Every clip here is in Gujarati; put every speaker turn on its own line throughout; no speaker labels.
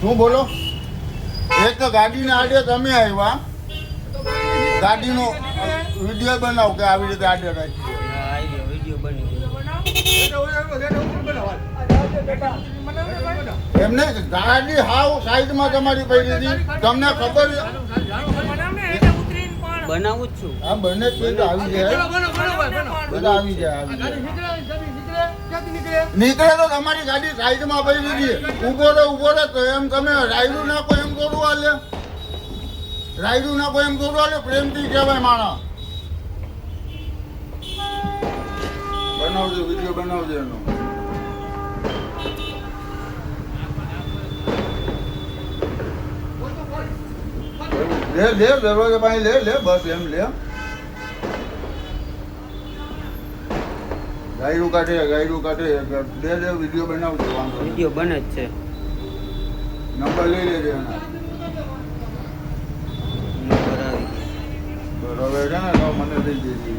શું બોલો? એક તો ગાડીને આડે તમે આવ્યા, ગાડીનો વિડીયો બનાવો કે આવી રીતે આડે રાખી
વિડીયો બની
એમને ગાડી હાવ સાઈડમાં તમારી પડી હતી, તમને ખબર
બનાવું જ છું.
આ બંને જ કોઈ તો આવી જાય, બધા આવી જાય. નીકળે તો તમારી ગાડી સાઈડમાં પડી હતી, ઉભો રહે તો એમ તમે રાયડું નાખો એમ થોડું હાલે, રાયડું નાખો એમ થોડું હાલે, પ્રેમથી કહેવાય માણસ. બનાવજો વિડીયો બનાવજો એનો. લે દરવાજા પાસે લે બસ એમ લે. ગાયડું કાઢે લે વિડીયો બનાવજો. વાંધો નહીં.
વિડીયો બને જ છે.
નંબર લઈ લેજો એના.
નંબર આવી
બરોબર છે ને, તો મને દઈ દેજો.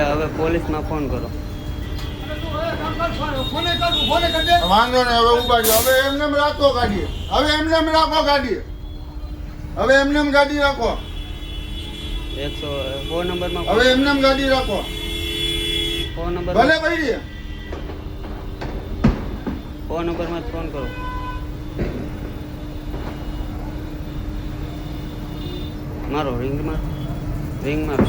હવે પોલીસમાં ફોન કરો.
વાંધો ને હવે ઉપાડ્યો. હવે એમને રાખો ગાડી, હવે એમને રાખો ગાડી, હવે એમને ગાડી રાખો,
100 ફોન નંબરમાં
હવે એમને ગાડી રાખો.
ફોન નંબર
ભલે ભાઈ
ફોન નંબરમાં જ ફોન કરો. મારો રિંગ મારો